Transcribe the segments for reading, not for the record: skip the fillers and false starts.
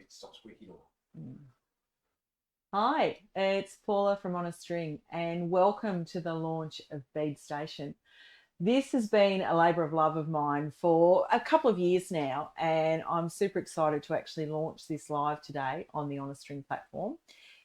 stop squeaking or. Hi, it's Paula from On a String, and welcome to the launch of Bead Station. This has been a labour of love of mine for a couple of years now, and I'm super excited to actually launch this live today on the On a String platform.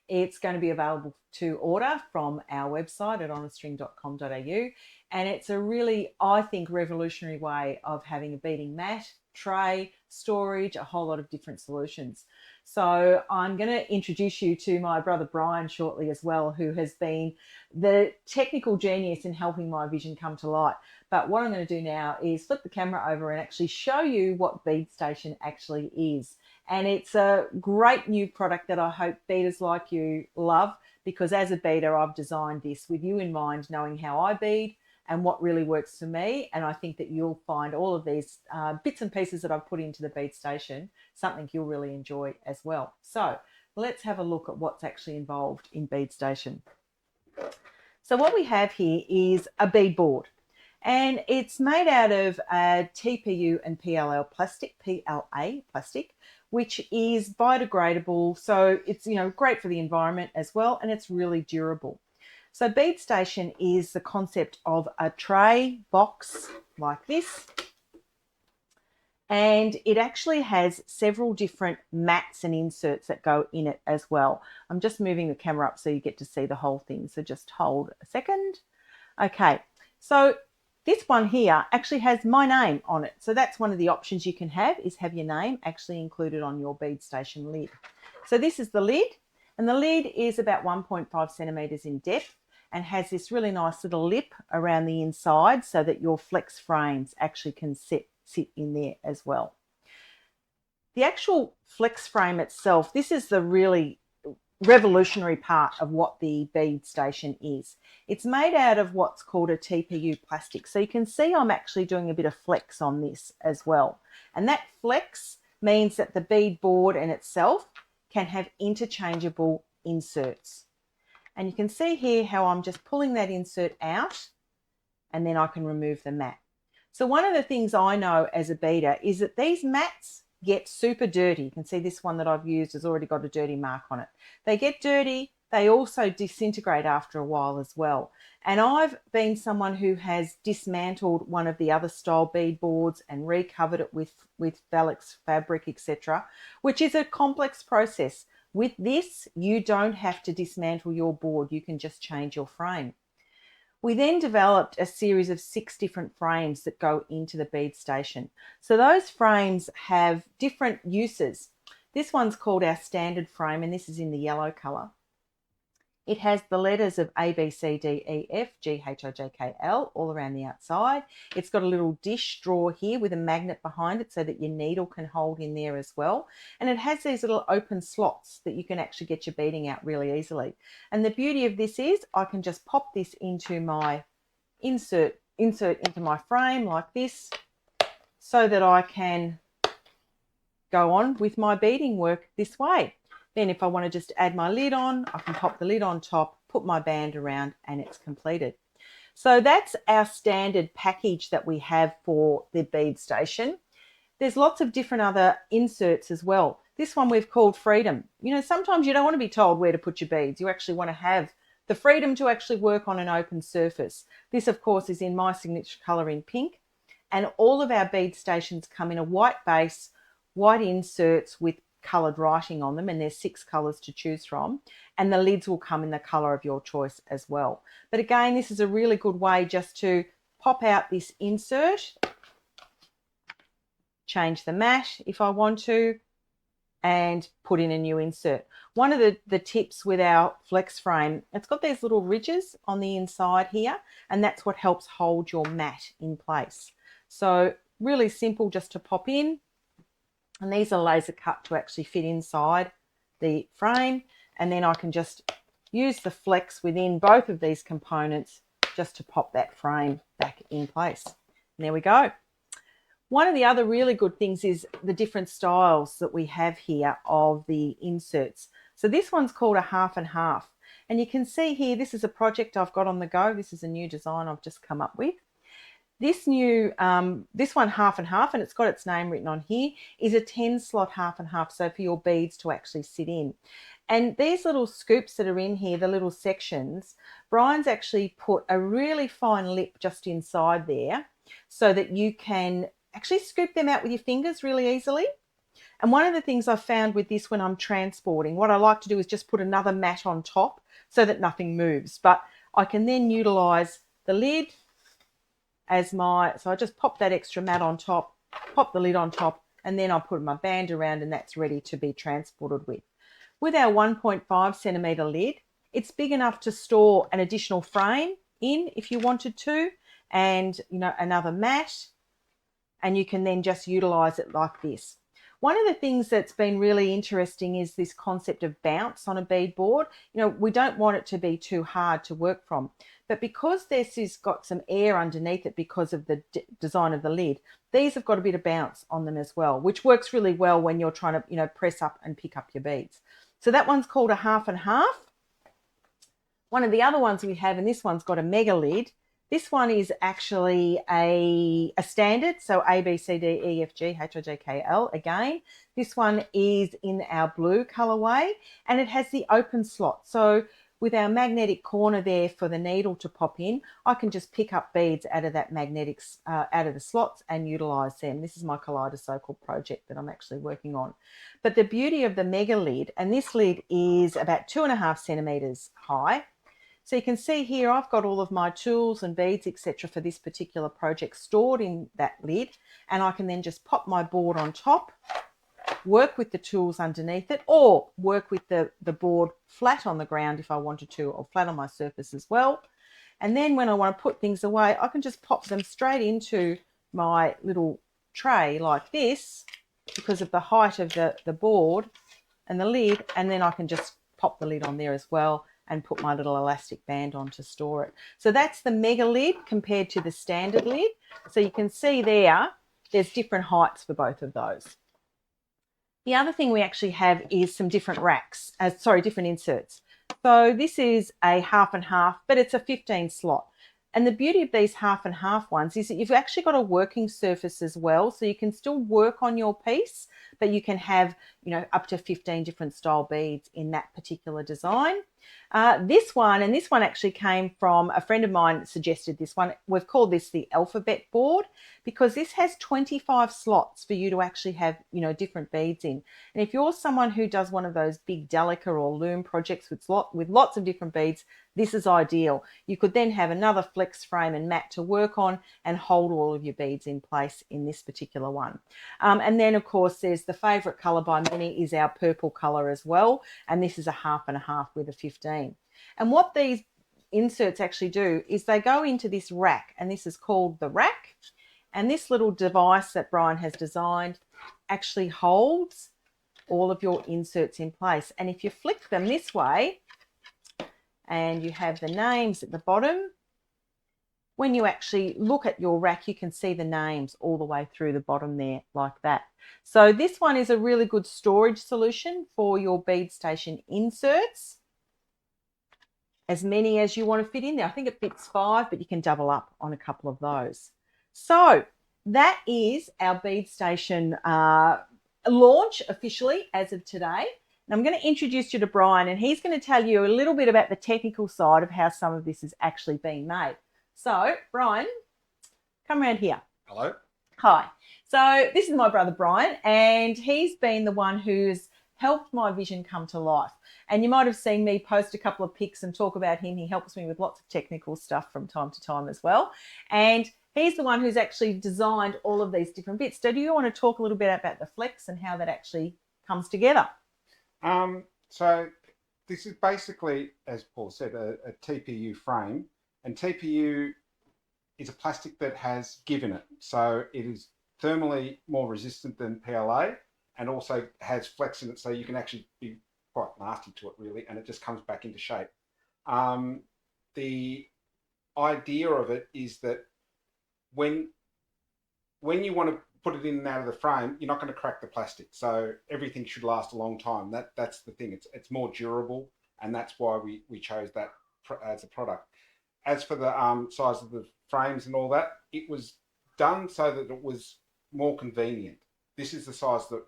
It's going to be available to order from our website at onastring.com.au, and it's a really, I think, revolutionary way of having a beading mat, tray, storage, a whole lot of different solutions. So I'm going to introduce you to my brother Brian shortly as well, who has been the technical genius in helping my vision come to light. But what I'm going to do now is flip the camera over and actually show you what Bead Station actually is. And it's a great new product that I hope beaders like you love, because as a beader, I've designed this with you in mind, knowing how I bead and what really works for me. And I think that you'll find all of these bits and pieces that I've put into the Bead Station something you'll really enjoy as well. So let's have a look at what's actually involved in Bead Station. So what we have here is a bead board, and it's made out of TPU and PLA plastic, which is biodegradable. So it's, great for the environment as well, and it's really durable. So Bead Station is the concept of a tray box like this, and it actually has several different mats and inserts that go in it as well. I'm just moving the camera up so you get to see the whole thing. So just hold a second. Okay, so this one here actually has my name on it. So that's one of the options you can have, is have your name actually included on your Bead Station lid. So this is the lid, and the lid is about 1.5 centimeters in depth and has this really nice little lip around the inside so that your flex frames actually can sit in there as well. The actual flex frame itself, this is the really revolutionary part of what the Bead Station is. It's made out of what's called a TPU plastic. So you can see I'm actually doing a bit of flex on this as well. And that flex means that the bead board in itself can have interchangeable inserts. And you can see here how I'm just pulling that insert out, and then I can remove the mat. So one of the things I know as a beader is that these mats get super dirty. You can see this one that I've used has already got a dirty mark on it. They get dirty. They also disintegrate after a while as well. And I've been someone who has dismantled one of the other style bead boards and recovered it with Velux fabric, etc., which is a complex process. With this, you don't have to dismantle your board. You can just change your frame. We then developed a series of 6 different frames that go into the Bead Station. So those frames have different uses. This one's called our standard frame, and this is in the yellow colour. It has the letters of A, B, C, D, E, F, G, H, I, J, K, L all around the outside. It's got a little dish drawer here with a magnet behind it so that your needle can hold in there as well. And it has these little open slots that you can actually get your beading out really easily. And the beauty of this is I can just pop this into my insert into my frame like this, so that I can go on with my beading work this way. Then if I want to just add my lid on, I can pop the lid on top, put my band around, and it's completed. So that's our standard package that we have for the Bead Station. There's lots of different other inserts as well. This one we've called Freedom. Sometimes you don't want to be told where to put your beads. You actually want to have the freedom to actually work on an open surface. This, of course, is in my signature colour in pink. And all of our Bead Stations come in a white base, white inserts with coloured writing on them, and there's 6 colours to choose from, and the lids will come in the colour of your choice as well. But again, this is a really good way just to pop out this insert, change the mat if I want to, and put in a new insert. One of the tips with our flex frame, it's got these little ridges on the inside here, and that's what helps hold your mat in place. So really simple just to pop in. And these are laser cut to actually fit inside the frame. And then I can just use the flex within both of these components just to pop that frame back in place. And there we go. One of the other really good things is the different styles that we have here of the inserts. So this one's called a half and half. And you can see here, this is a project I've got on the go. This is a new design I've just come up with. This new, this one half and half, and it's got its name written on here, is a 10 slot half and half, so for your beads to actually sit in. And these little scoops that are in here, the little sections, Brian's actually put a really fine lip just inside there so that you can actually scoop them out with your fingers really easily. And one of the things I've found with this when I'm transporting, what I like to do is just put another mat on top so that nothing moves. But I can then utilise the lid as my, so I just pop that extra mat on top, pop the lid on top, and then I'll put my band around and that's ready to be transported with. With our 1.5 centimetre lid, it's big enough to store an additional frame in if you wanted to, and another mat, and you can then just utilise it like this. One of the things that's been really interesting is this concept of bounce on a bead board. We don't want it to be too hard to work from, but because this has got some air underneath it because of the design of the lid, these have got a bit of bounce on them as well, which works really well when you're trying to, press up and pick up your beads. So that one's called a half and half. One of the other ones we have, and this one's got a mega lid. This one is actually a standard, so A, B, C, D, E, F, G, H, I, J, K, L again. This one is in our blue colorway, and it has the open slot. So with our magnetic corner there for the needle to pop in, I can just pick up beads out of that magnetics, out of the slots and utilize them. This is my kaleidoscope project that I'm actually working on. But the beauty of the mega lid, and this lid is about 2.5 centimeters high. So you can see here I've got all of my tools and beads, etc. for this particular project stored in that lid, and I can then just pop my board on top, work with the tools underneath it, or work with the board flat on the ground if I wanted to, or flat on my surface as well. And then when I want to put things away, I can just pop them straight into my little tray like this because of the height of the board and the lid, and then I can just pop the lid on there as well and put my little elastic band on to store it. So that's the mega lid compared to the standard lid. So you can see there's different heights for both of those. The other thing we actually have is some different racks, different inserts. So this is a half and half, but it's a 15 slot. And the beauty of these half and half ones is that you've actually got a working surface as well. So you can still work on your piece, but you can have, up to 15 different style beads in that particular design. This one actually came from a friend of mine suggested this one. We've called this the alphabet board because this has 25 slots for you to actually have, different beads in. And if you're someone who does one of those big Delica or loom projects with lots of different beads, this is ideal. You could then have another flex frame and mat to work on and hold all of your beads in place in this particular one. And then, of course, there's the favourite colour by many is our purple colour as well. And this is a half and a half with a 15. And what these inserts actually do is they go into this rack, and this is called the rack. And this little device that Brian has designed actually holds all of your inserts in place. And if you flick them this way, and you have the names at the bottom, when you actually look at your rack, you can see the names all the way through the bottom there like that. So this one is a really good storage solution for your Bead Station inserts. As many as you want to fit in there. I think it fits 5, but you can double up on a couple of those. So that is our Bead Station launch officially as of today. And I'm going to introduce you to Brian, and he's going to tell you a little bit about the technical side of how some of this is actually being made. So, Brian, come around here. Hello. Hi. So this is my brother Brian, and he's been the one who's helped my vision come to life. And you might have seen me post a couple of pics and talk about him. He helps me with lots of technical stuff from time to time as well. And he's the one who's actually designed all of these different bits. So do you want to talk a little bit about the flex and how that actually comes together? So this is basically, as Paul said, a TPU frame, and TPU is a plastic that has give in it. So it is thermally more resistant than PLA, and also has flex in it, so you can actually be quite nasty to it really, and it just comes back into shape. The idea of it is that when you want to put it in and out of the frame, you're not going to crack the plastic. So everything should last a long time. That's the thing. It's more durable, and that's why we chose that as a product. As for the size of the frames and all that, it was done so that it was more convenient. This is the size that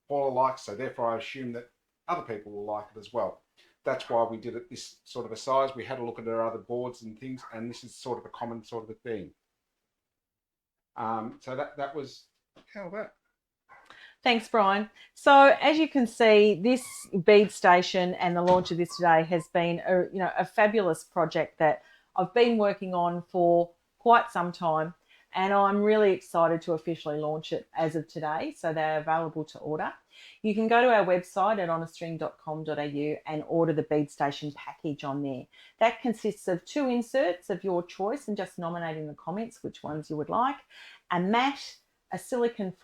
Paula likes, so therefore I assume that other people will like it as well. That's why we did it this sort of a size. We had a look at our other boards and things, and this is sort of a common sort of a thing. So that was how that. Thanks, Brian. So as you can see, this bead station and the launch of this today has been a fabulous project that I've been working on for quite some time, and I'm really excited to officially launch it as of today. So they're available to order. You can go to our website at onastring.com.au and order the bead station package on there. That consists of 2 inserts of your choice, and just nominate in the comments which ones you would like, a mat, a silicon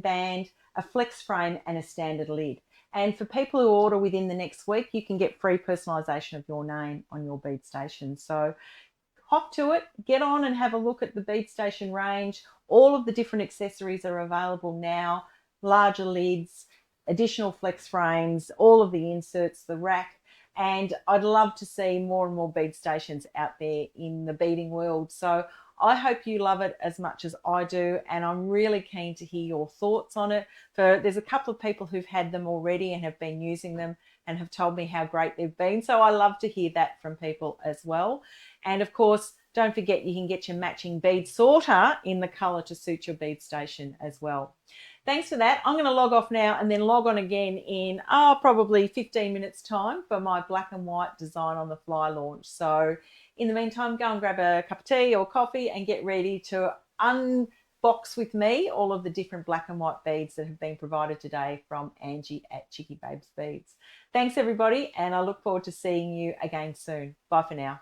band, a flex frame, and a standard lid. And for people who order within the next week, you can get free personalisation of your name on your bead station. So hop to it, get on and have a look at the bead station range. All of the different accessories are available now, larger lids, additional flex frames, all of the inserts, the rack. And I'd love to see more and more bead stations out there in the beading world. So I hope you love it as much as I do, and I'm really keen to hear your thoughts on it. There's a couple of people who've had them already and have been using them and have told me how great they've been. So I love to hear that from people as well. And of course, don't forget you can get your matching bead sorter in the colour to suit your bead station as well. Thanks for that. I'm going to log off now and then log on again in probably 15 minutes time for my black and white design on the fly launch. So in the meantime, go and grab a cup of tea or coffee and get ready to unbox with me all of the different black and white beads that have been provided today from Angie at Chicky Babes Beads. Thanks everybody, and I look forward to seeing you again soon. Bye for now.